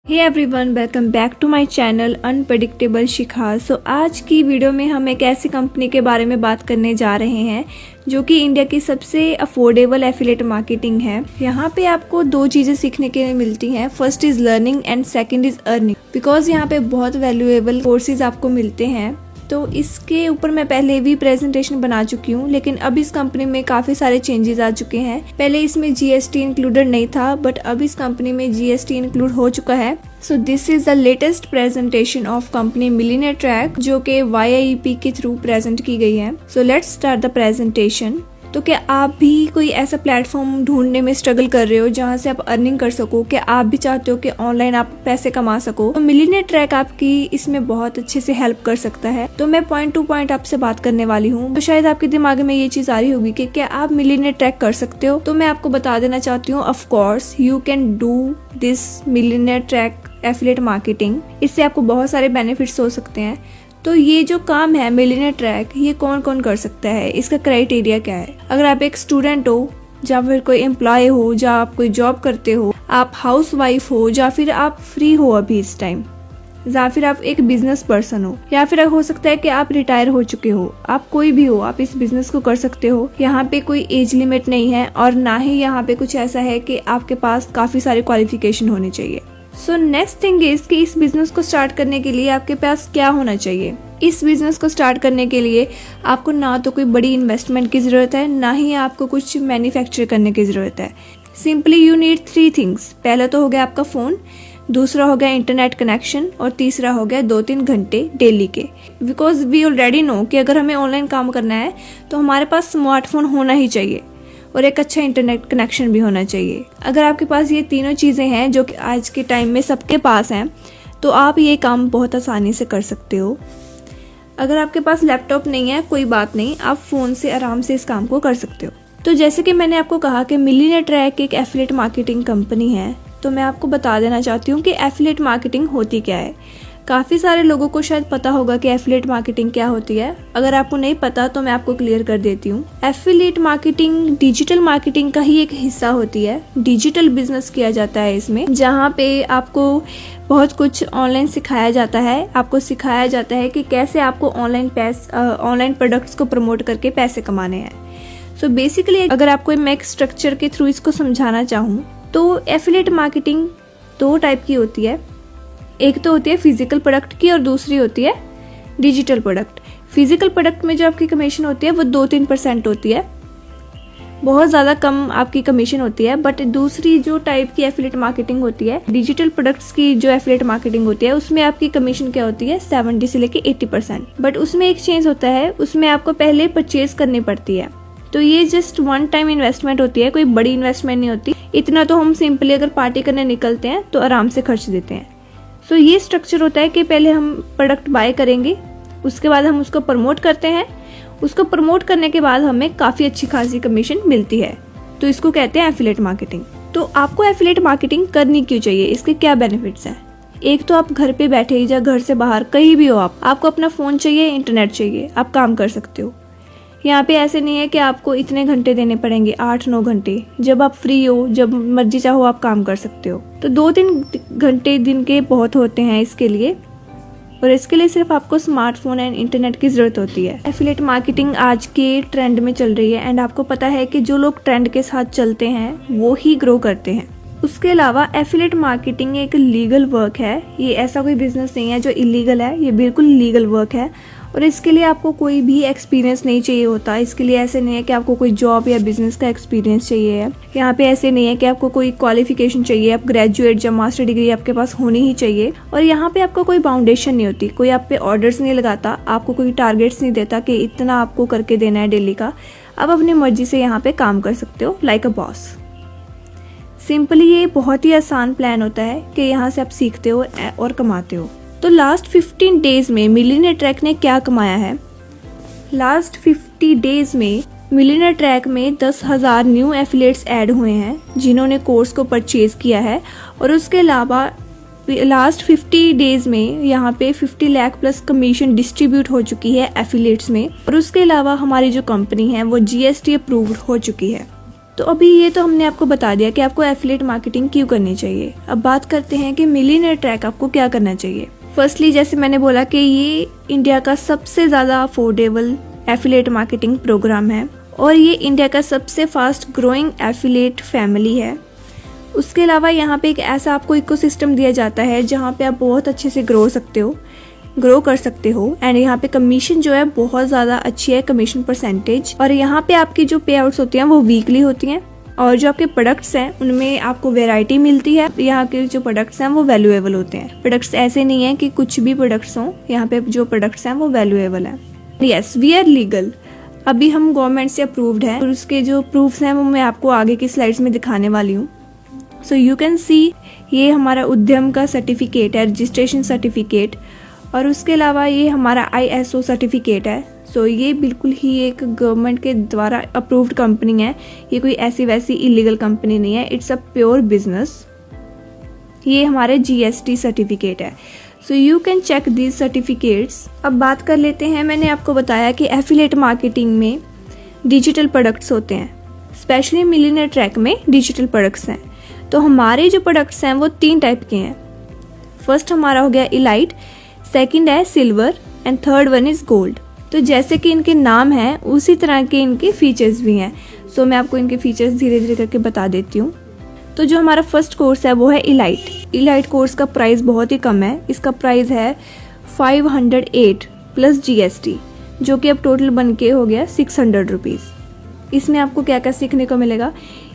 Hey everyone, welcome back to my channel unpredictable Shikha. आज की video में हम एक ऐसी कंपनी के बारे में बात करने जा रहे हैं जो कि इंडिया की सबसे अफोर्डेबल एफिलिएट मार्केटिंग है। यहाँ पे आपको दो चीज़ें सीखने के लिए मिलती हैं। First is learning and second is earning, because यहाँ पे बहुत वैल्यूएबल कोर्सेज आपको मिलते हैं। तो इसके ऊपर मैं पहले भी प्रेजेंटेशन बना चुकी हूँ, लेकिन अब इस कंपनी में काफ़ी सारे चेंजेस आ चुके हैं। पहले इसमें जीएसटी इंक्लूडेड नहीं था, बट अब इस कंपनी में जीएसटी इंक्लूड हो चुका है। So this is the latest presentation of company millionaire track, जो कि YIEP के थ्रू प्रेजेंट की गई है। So let's start the presentation. तो क्या आप भी कोई ऐसा प्लेटफॉर्म ढूंढने में स्ट्रगल कर रहे हो जहां से आप अर्निंग कर सको? क्या आप भी चाहते हो कि ऑनलाइन आप पैसे कमा सको? तो मिलियनेयर ट्रैक आपकी इसमें बहुत अच्छे से हेल्प कर सकता है। तो मैं पॉइंट टू पॉइंट आपसे बात करने वाली हूँ। तो शायद आपके दिमाग में ये चीज आ रही होगी कि क्या आप मिलियनेयर ट्रैक कर सकते हो? तो मैं आपको बता देना चाहती हूँ, of course you can do this millionaire track affiliate marketing. इससे आपको बहुत सारे बेनिफिट्स हो सकते हैं। तो ये जो काम है मिलियनेयर ट्रैक, ये कौन कौन कर सकता है? इसका क्राइटेरिया क्या है? अगर आप एक स्टूडेंट हो, या फिर कोई एम्प्लॉय हो, या आप कोई जॉब करते हो, आप हाउस वाइफ हो, या फिर आप फ्री हो अभी इस टाइम, या फिर आप एक बिजनेस पर्सन हो, या फिर हो सकता है कि आप रिटायर हो चुके हो। आप कोई भी हो, आप इस बिजनेस को कर सकते हो। यहाँ पे कोई एज लिमिट नहीं है, और ना ही यहाँ पे कुछ ऐसा है कि आपके पास काफी सारे क्वालिफिकेशन होने चाहिए। सो नेक्स्ट थिंग इज कि इस बिजनेस को स्टार्ट करने के लिए आपके पास क्या होना चाहिए? इस बिजनेस को स्टार्ट करने के लिए आपको ना तो कोई बड़ी इन्वेस्टमेंट की जरूरत है, ना ही आपको कुछ मैन्युफैक्चर करने की जरूरत है। Simply you need 3 things. पहला तो हो गया आपका फोन, दूसरा हो गया इंटरनेट कनेक्शन, और तीसरा हो गया 2-3 घंटे डेली के। बिकॉज वी ऑलरेडी नो कि अगर हमें ऑनलाइन काम करना है तो हमारे पास स्मार्टफोन होना ही चाहिए, और एक अच्छा इंटरनेट कनेक्शन भी होना चाहिए। अगर आपके पास ये तीनों चीज़ें हैं, जो कि आज के टाइम में सबके पास हैं, तो आप ये काम बहुत आसानी से कर सकते हो। अगर आपके पास लैपटॉप नहीं है, कोई बात नहीं, आप फ़ोन से आराम से इस काम को कर सकते हो। तो जैसे कि मैंने आपको कहा कि मिलियनेयर ट्रैक एक एफिलिएट मार्केटिंग कंपनी है, तो मैं आपको बता देना चाहती हूँ कि एफिलिएट मार्केटिंग होती क्या है। काफ़ी सारे लोगों को शायद पता होगा कि एफिलिएट मार्केटिंग क्या होती है। अगर आपको नहीं पता तो मैं आपको क्लियर कर देती हूँ। एफिलिएट मार्केटिंग डिजिटल मार्केटिंग का ही एक हिस्सा होती है। डिजिटल बिजनेस किया जाता है इसमें, जहाँ पे आपको बहुत कुछ ऑनलाइन सिखाया जाता है। आपको सिखाया जाता है कि कैसे आपको ऑनलाइन प्रोडक्ट्स को प्रमोट करके पैसे कमाने हैं। सो बेसिकली अगर आपको मैं एक स्ट्रक्चर के थ्रू इसको समझाना चाहूँ तो एफिलिएट मार्केटिंग 2 टाइप की होती है। एक तो होती है फिजिकल प्रोडक्ट की, और दूसरी होती है डिजिटल प्रोडक्ट। फिजिकल प्रोडक्ट में जो आपकी कमीशन होती है वो 2-3% होती है, बहुत ज़्यादा कम आपकी कमीशन होती है। बट दूसरी जो टाइप की एफिलिएट मार्केटिंग होती है, डिजिटल प्रोडक्ट्स की जो एफिलिएट मार्केटिंग होती है, उसमें आपकी कमीशन क्या होती है? 70 से लेके 80%। बट उसमें एक चेंज होता है, उसमें आपको पहले परचेज करनी पड़ती है। तो ये जस्ट 1 टाइम इन्वेस्टमेंट होती है, कोई बड़ी इन्वेस्टमेंट नहीं होती। इतना तो हम सिंपली अगर पार्टी करने निकलते हैं तो आराम से खर्च देते हैं। सो ये स्ट्रक्चर होता है कि पहले हम प्रोडक्ट बाय करेंगे, उसके बाद हम उसको प्रमोट करते हैं। उसको प्रमोट करने के बाद हमें काफ़ी अच्छी खासी कमीशन मिलती है। तो इसको कहते हैं एफिलिएट मार्केटिंग। तो आपको एफिलिएट मार्केटिंग करनी क्यों चाहिए? इसके क्या बेनिफिट्स हैं? एक तो आप घर पे बैठे या घर से बाहर कहीं भी हो, आपको अपना फ़ोन चाहिए, इंटरनेट चाहिए, आप काम कर सकते हो। यहाँ पे ऐसे नहीं है कि आपको इतने घंटे देने पड़ेंगे, 8-9 घंटे। जब आप फ्री हो, जब मर्जी चाहो आप काम कर सकते हो। तो 2-3 घंटे दिन के बहुत होते हैं इसके लिए, और इसके लिए सिर्फ आपको स्मार्टफोन एंड इंटरनेट की ज़रूरत होती है। एफिलिएट मार्केटिंग आज के ट्रेंड में चल रही है, एंड आपको पता है कि जो लोग ट्रेंड के साथ चलते हैं वो ही ग्रो करते हैं। उसके अलावा एफिलिएट मार्केटिंग एक लीगल वर्क है। ये ऐसा कोई बिजनेस नहीं है जो इलीगल है, ये बिल्कुल लीगल वर्क है। और इसके लिए आपको कोई भी एक्सपीरियंस नहीं चाहिए होता। इसके लिए ऐसे नहीं है कि आपको कोई जॉब या बिजनेस का एक्सपीरियंस चाहिए है। यहाँ पे ऐसे नहीं है कि आपको कोई क्वालिफिकेशन चाहिए, आप ग्रेजुएट या मास्टर डिग्री आपके पास होनी ही चाहिए। और यहाँ पे आपको कोई बाउंडेशन नहीं होती, कोई आप पे ऑर्डर्स नहीं लगाता, आपको कोई टारगेट्स नहीं देता कि इतना आपको करके देना है डेली का। आप अपनी मर्जी से यहाँ पे काम कर सकते हो, लाइक अ बॉस। सिंपली ये बहुत ही आसान प्लान होता है कि यहाँ से आप सीखते हो और कमाते हो। तो लास्ट 15 डेज में मिलियनेयर ट्रैक ने क्या कमाया है? लास्ट 50 डेज में मिलियनेयर ट्रैक में 10,000 न्यू एफिलिएट्स ऐड हुए हैं जिन्होंने कोर्स को परचेज किया है। और उसके अलावा लास्ट 50 डेज में यहाँ पे 50 लाख प्लस कमीशन डिस्ट्रीब्यूट हो चुकी है एफिलिएट्स में। और उसके अलावा हमारी जो कंपनी है वो GST अप्रूव्ड हो चुकी है। तो अभी ये तो हमने आपको बता दिया कि आपको एफिलिएट मार्केटिंग क्यों करनी चाहिए। अब बात करते हैं कि मिलियनेयर ट्रैक आपको क्या करना चाहिए। फर्स्टली जैसे मैंने बोला कि ये इंडिया का सबसे ज़्यादा अफोर्डेबल एफिलिएट मार्केटिंग प्रोग्राम है और ये इंडिया का सबसे फास्ट ग्रोइंग एफिलिएट फैमिली है। उसके अलावा यहाँ पे एक ऐसा आपको इकोसिस्टम दिया जाता है जहाँ पे आप बहुत अच्छे से ग्रो कर सकते हो एंड यहाँ पे कमीशन जो है बहुत ज़्यादा अच्छी है, कमीशन परसेंटेज। और यहाँ पे आपकी जो पे आउट्स होती हैं वो वीकली होती हैं और जो आपके प्रोडक्ट्स हैं उनमें आपको वेराइटी मिलती है। यहाँ के जो प्रोडक्ट्स हैं वो वैल्यूएबल होते हैं। प्रोडक्ट्स ऐसे नहीं है कि कुछ भी प्रोडक्ट्स हों, यहाँ पे जो प्रोडक्ट्स हैं वो वैल्यूएबल है। Yes, we are legal. अभी हम गवर्नमेंट से अप्रूव्ड हैं और उसके जो प्रूफ्स हैं वो मैं आपको आगे की स्लाइड्स में दिखाने वाली हूँ। सो यू कैन सी ये हमारा उद्यम का सर्टिफिकेट है, रजिस्ट्रेशन सर्टिफिकेट, और उसके अलावा ये हमारा ISO सर्टिफिकेट है। सो ये बिल्कुल ही एक गवर्नमेंट के द्वारा अप्रूव्ड कंपनी है, ये कोई ऐसी वैसी इलीगल कंपनी नहीं है, इट्स अ प्योर बिजनेस। ये हमारे GST सर्टिफिकेट है। So you can check these certificates. अब बात कर लेते हैं, मैंने आपको बताया कि एफिलिएट मार्केटिंग में डिजिटल प्रोडक्ट्स होते हैं, स्पेशली मिलियनेयर ट्रैक में डिजिटल प्रोडक्ट्स हैं। तो हमारे जो प्रोडक्ट्स हैं वो 3 टाइप के हैं। फर्स्ट हमारा हो गया इलाइट, सेकंड है silver and third one is gold. तो जैसे कि इनके नाम हैं उसी तरह के इनके फीचर्स भी हैं। सो मैं आपको इनके फीचर्स धीरे धीरे करके बता देती हूँ। तो जो हमारा फर्स्ट कोर्स है वो है इलाइट। इलाइट कोर्स का प्राइस बहुत ही कम है, इसका प्राइस है 508 प्लस GST, जो कि अब टोटल बन के हो गया 600 रुपीज़। इसमें आपको क्या क्या सीखने को मिलेगा,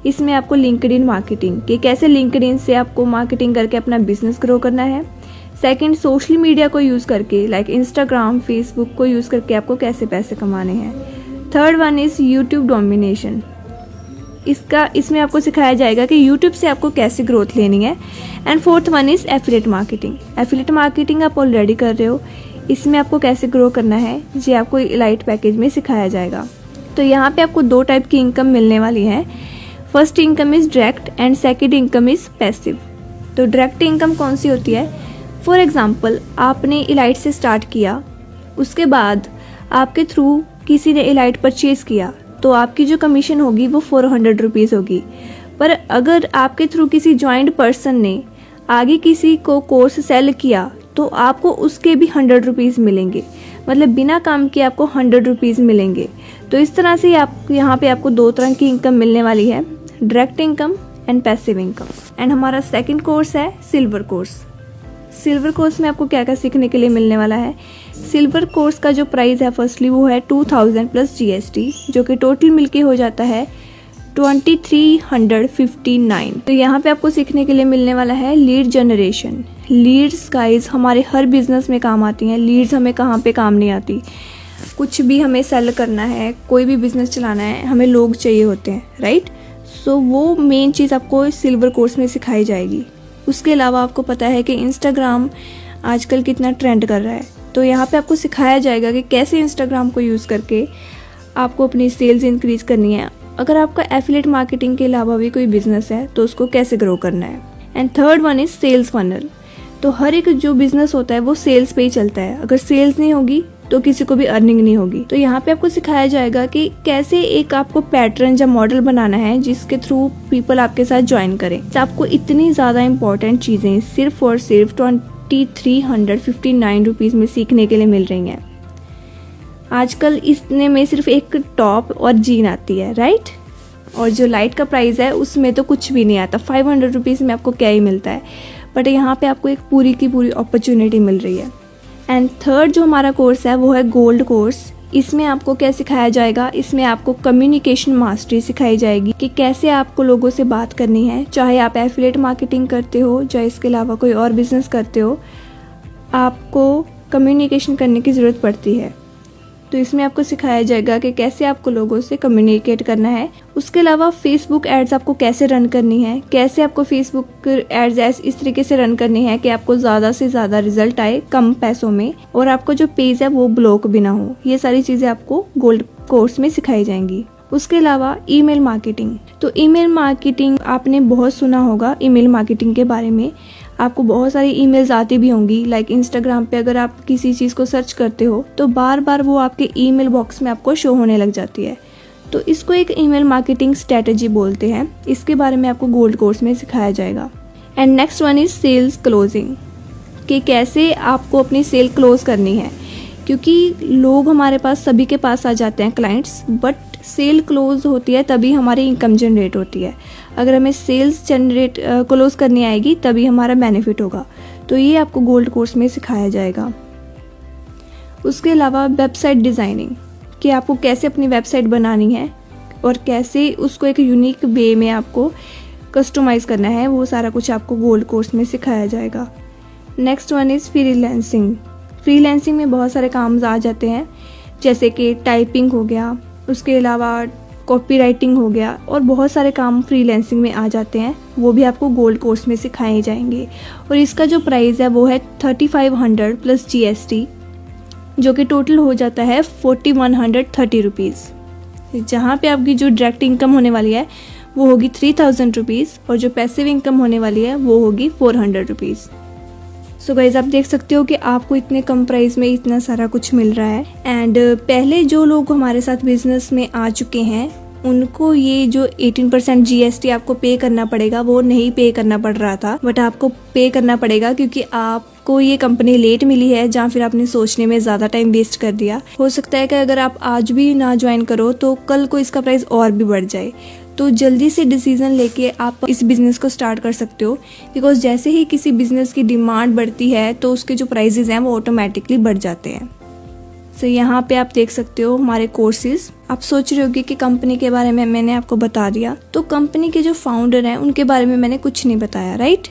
इसमें आपको लिंक्डइन मार्केटिंग कि कैसे लिंक्डइन से आपको मार्केटिंग करके अपना बिजनेस ग्रो करना है। सेकंड, सोशल मीडिया को यूज़ करके लाइक इंस्टाग्राम, फेसबुक को यूज़ करके आपको कैसे पैसे कमाने हैं। Third one is YouTube domination. इसमें आपको सिखाया जाएगा कि यूट्यूब से आपको कैसे ग्रोथ लेनी है। And fourth one is affiliate marketing. Affiliate marketing आप ऑलरेडी कर रहे हो, इसमें आपको कैसे ग्रो करना है ये आपको इलाइट पैकेज में सिखाया जाएगा। तो यहाँ पे आपको 2 टाइप की इनकम मिलने वाली है। First income is direct and second income is passive. तो डायरेक्ट इनकम कौन सी होती है, फॉर एग्जाम्पल आपने इलाइट से स्टार्ट किया, उसके बाद आपके थ्रू किसी ने इलाइट परचेज किया तो आपकी जो कमीशन होगी वो 400 रुपीज़ होगी। पर अगर आपके थ्रू किसी ज्वाइंट पर्सन ने आगे किसी को कोर्स सेल किया तो आपको उसके भी 100 रुपीज़ मिलेंगे, मतलब बिना काम किए आपको 100 रुपीज़ मिलेंगे। तो इस तरह से आप यहाँ पे आपको 2 तरह की इनकम मिलने वाली है, direct income and passive income. And हमारा सेकंड कोर्स है सिल्वर कोर्स। सिल्वर कोर्स में आपको क्या क्या सीखने के लिए मिलने वाला है। सिल्वर कोर्स का जो प्राइस है फर्स्टली वो है 2000 प्लस GST, जो कि टोटल मिलके हो जाता है 2359। तो यहाँ पे आपको सीखने के लिए मिलने वाला है लीड जनरेशन। लीड्स गाइस हमारे हर बिजनेस में काम आती हैं। लीड्स हमें कहाँ पे काम नहीं आती, कुछ भी हमें सेल करना है, कोई भी बिजनेस चलाना है, हमें लोग चाहिए होते हैं, राइट। सो वो मेन चीज़ आपको सिल्वर कोर्स में सिखाई जाएगी। उसके अलावा आपको पता है कि इंस्टाग्राम आजकल कितना ट्रेंड कर रहा है, तो यहाँ पे आपको सिखाया जाएगा कि कैसे इंस्टाग्राम को यूज़ करके आपको अपनी सेल्स इंक्रीज करनी है। अगर आपका एफिलिएट मार्केटिंग के अलावा भी कोई बिजनेस है तो उसको कैसे ग्रो करना है। And third one is sales funnel. तो हर एक जो बिजनेस होता है वो सेल्स पे ही चलता है, अगर सेल्स नहीं होगी तो किसी को भी अर्निंग नहीं होगी। तो यहाँ पे आपको सिखाया जाएगा कि कैसे एक आपको पैटर्न या मॉडल बनाना है जिसके थ्रू पीपल आपके साथ ज्वाइन करें। तो आपको इतनी ज़्यादा इंपॉर्टेंट चीज़ें सिर्फ और सिर्फ 2359 रुपीज़ में सीखने के लिए मिल रही हैं। आजकल इसने में सिर्फ एक टॉप और जीन आती है, राइट। और जो लाइट का प्राइस है उसमें तो कुछ भी नहीं आता, 500 रुपीज़ में आपको क्या ही मिलता है। बट यहाँ पे आपको एक पूरी की पूरी अपॉर्चुनिटी मिल रही है। एंड थर्ड जो हमारा कोर्स है वो है गोल्ड कोर्स। इसमें आपको क्या सिखाया जाएगा, इसमें आपको कम्युनिकेशन मास्टरी सिखाई जाएगी कि कैसे आपको लोगों से बात करनी है। चाहे आप एफिलिएट मार्केटिंग करते हो, चाहे इसके अलावा कोई और बिजनेस करते हो, आपको कम्युनिकेशन करने की ज़रूरत पड़ती है। तो इसमें आपको सिखाया जाएगा कि कैसे आपको लोगों से कम्युनिकेट करना है। उसके अलावा फेसबुक एड्स आपको कैसे रन करनी है, कैसे आपको फेसबुक एड्स इस तरीके से रन करनी है कि आपको ज़्यादा से ज़्यादा रिजल्ट आए कम पैसों में, और आपको जो पेज है वो ब्लॉक भी ना हो। ये सारी चीज़ें आपको गोल्ड कोर्स में सिखाई जाएंगी। उसके अलावा ईमेल मार्केटिंग। तो ईमेल मार्केटिंग आपने बहुत सुना होगा, ईमेल मार्केटिंग के बारे में आपको बहुत सारी ईमेल्स आती भी होंगी। लाइक इंस्टाग्राम पे अगर आप किसी चीज़ को सर्च करते हो तो बार बार वो आपके ईमेल बॉक्स में आपको शो होने लग जाती है। तो इसको एक ईमेल मार्केटिंग स्ट्रेटजी बोलते हैं। इसके बारे में आपको गोल्ड कोर्स में सिखाया जाएगा। And next one is sales closing, कि कैसे आपको अपनी सेल क्लोज करनी है, क्योंकि लोग हमारे पास सभी के पास आ जाते हैं क्लाइंट्स, बट सेल क्लोज होती है तभी हमारी इनकम जनरेट होती है। अगर हमें सेल्स जनरेट क्लोज करनी आएगी तभी हमारा बेनिफिट होगा। तो ये आपको गोल्ड कोर्स में सिखाया जाएगा। उसके अलावा वेबसाइट डिज़ाइनिंग, कि आपको कैसे अपनी वेबसाइट बनानी है और कैसे उसको एक यूनिक वे में आपको कस्टमाइज़ करना है, वो सारा कुछ आपको गोल्ड कोर्स में सिखाया जाएगा। Next one is freelancing. Freelancing में बहुत सारे काम आ जाते हैं, जैसे कि टाइपिंग हो गया, उसके अलावा कॉपी राइटिंग हो गया, और बहुत सारे काम फ्रीलांसिंग में आ जाते हैं। वो भी आपको गोल्ड कोर्स में सिखाए जाएंगे। और इसका जो प्राइस है वो है 3500 प्लस GST, जो कि टोटल हो जाता है 4130 रुपीज़। जहाँ पे आपकी जो डायरेक्ट इनकम होने वाली है वो होगी 3000 रुपीज़, और जो पैसिव इनकम होने वाली है वो होगी 400 रुपीज़। सो गाइज, आप देख सकते हो कि आपको इतने कम प्राइस में इतना सारा कुछ मिल रहा है। एंड पहले जो लोग हमारे साथ बिजनेस में आ चुके हैं उनको ये जो 18% GST आपको पे करना पड़ेगा वो नहीं पे करना पड़ रहा था, बट आपको पे करना पड़ेगा क्योंकि आपको ये कंपनी लेट मिली है, जहाँ फिर आपने सोचने में ज़्यादा टाइम वेस्ट कर दिया। हो सकता है कि अगर आप आज भी ना ज्वाइन करो तो कल को इसका प्राइस और भी बढ़ जाए। तो जल्दी से डिसीजन लेके आप इस बिज़नेस को स्टार्ट कर सकते हो, बिकॉज जैसे ही किसी बिज़नेस की डिमांड बढ़ती है तो उसके जो प्राइजेज हैं वो ऑटोमेटिकली बढ़ जाते हैं। तो यहाँ पे आप देख सकते हो हमारे कोर्सेज। आप सोच रहे होगे कि कंपनी के बारे में मैंने आपको बता दिया, तो कंपनी के जो फाउंडर हैं उनके बारे में मैंने कुछ नहीं बताया, राइट।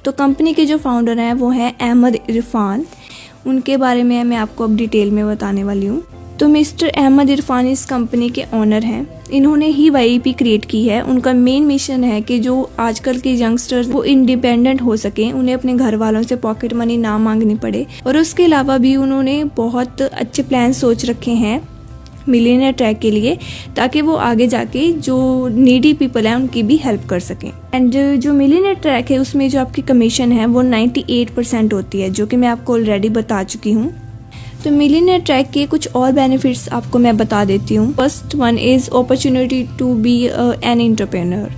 तो कंपनी के जो फाउंडर हैं वो हैं अहमद इरफान। उनके बारे में मैं आपको अब डिटेल में बताने वाली हूँ। तो मिस्टर अहमद इरफान इस कंपनी के ओनर हैं। इन्होंने ही YEP क्रिएट की है। उनका मेन मिशन है कि जो आजकल के यंगस्टर्स वो इंडिपेंडेंट हो सकें, उन्हें अपने घर वालों से पॉकेट मनी ना मांगनी पड़े। और उसके अलावा भी उन्होंने बहुत अच्छे प्लान सोच रखे हैं मिलियनेयर ट्रैक के लिए, ताकि वो आगे जाके जो नीडी पीपल हैं उनकी भी हेल्प कर सकें। एंड जो मिलियनेयर ट्रैक है उसमें जो आपकी कमीशन है वो 98% होती है, जो कि मैं आपको ऑलरेडी बता चुकी हूँ। तो मिलियनेयर ट्रैक के कुछ और बेनिफिट्स आपको मैं बता देती हूँ। First one is opportunity to be an entrepreneur.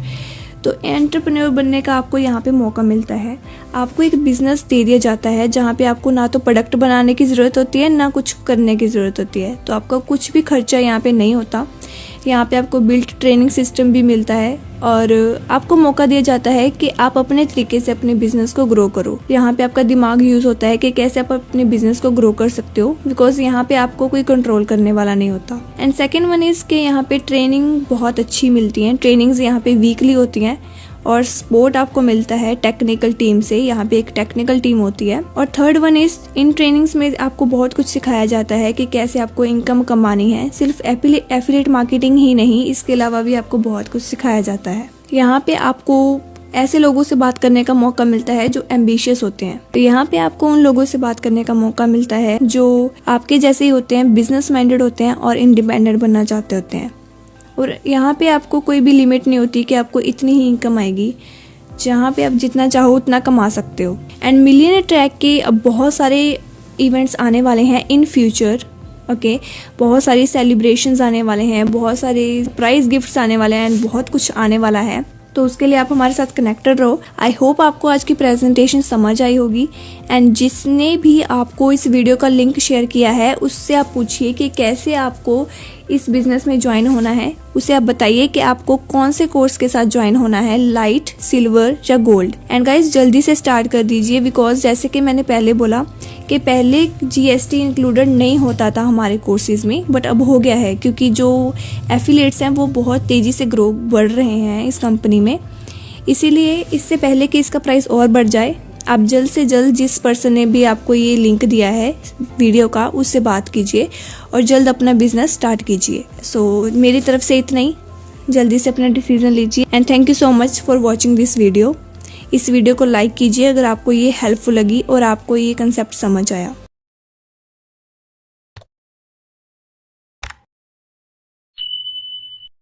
तो एंटरप्रेन्योर बनने का आपको यहाँ पे मौका मिलता है। आपको एक बिजनेस दे दिया जाता है जहाँ पे आपको ना तो प्रोडक्ट बनाने की ज़रूरत होती है ना कुछ करने की ज़रूरत होती है। तो आपका कुछ भी खर्चा यहाँ पे नहीं होता। यहाँ पे आपको बिल्ट ट्रेनिंग सिस्टम भी मिलता है और आपको मौका दिया जाता है कि आप अपने तरीके से अपने बिजनेस को ग्रो करो। यहाँ पे आपका दिमाग यूज होता है कि कैसे आप अपने बिजनेस को ग्रो कर सकते हो, बिकॉज यहाँ पे आपको कोई कंट्रोल करने वाला नहीं होता। एंड सेकेंड वन इज के यहाँ पे ट्रेनिंग बहुत अच्छी मिलती है। ट्रेनिंग्स यहाँ पे वीकली होती हैं और सपोर्ट आपको मिलता है टेक्निकल टीम से। यहाँ पे एक टेक्निकल टीम होती है। और third one is in trainings में आपको बहुत कुछ सिखाया जाता है कि कैसे आपको इनकम कमानी है। सिर्फ एफिलिएट मार्केटिंग ही नहीं, इसके अलावा भी आपको बहुत कुछ सिखाया जाता है। यहाँ पे आपको ऐसे लोगों से बात करने का मौका मिलता है जो एम्बिशियस होते हैं। तो यहाँ पे आपको उन लोगों से बात करने का मौका मिलता है जो आपके जैसे ही होते हैं, बिजनेस माइंडेड होते हैं और इंडिपेंडेंट बनना चाहते होते हैं। और यहाँ पे आपको कोई भी लिमिट नहीं होती कि आपको इतनी ही इनकम आएगी। जहाँ पे आप जितना चाहो उतना कमा सकते हो। एंड मिलियनेयर ट्रैक के अब बहुत सारे इवेंट्स आने वाले हैं इन फ्यूचर। ओके, बहुत सारी सेलिब्रेशंस आने वाले हैं, बहुत सारे प्राइज गिफ्ट्स आने वाले हैं, बहुत कुछ आने वाला है। तो उसके लिए आप हमारे साथ कनेक्टेड रहो। आई होप आपको आज की प्रेजेंटेशन समझ आई होगी। एंड जिसने भी आपको इस वीडियो का लिंक शेयर किया है उससे आप पूछिए कि कैसे आपको इस बिजनेस में ज्वाइन होना है। उसे आप बताइए कि आपको कौन से कोर्स के साथ ज्वाइन होना है, लाइट, सिल्वर या गोल्ड। एंड गाइस जल्दी से स्टार्ट कर दीजिए, बिकॉज जैसे कि मैंने पहले बोला कि पहले GST इंक्लूडेड नहीं होता था हमारे कोर्सेज में, बट अब हो गया है क्योंकि जो एफिलिएट्स हैं वो बहुत तेज़ी से ग्रो बढ़ रहे हैं इस कंपनी में। इसीलिए इससे पहले कि इसका प्राइस और बढ़ जाए, आप जल्द से जल्द जिस पर्सन ने भी आपको ये लिंक दिया है वीडियो का उससे बात कीजिए और जल्द अपना बिजनेस स्टार्ट कीजिए। सो मेरी तरफ से इतना ही। जल्दी से अपना डिसीजन लीजिए। And thank you so much for watching this video. इस वीडियो को लाइक कीजिए अगर आपको ये हेल्पफुल लगी और आपको ये कंसेप्ट समझ आया।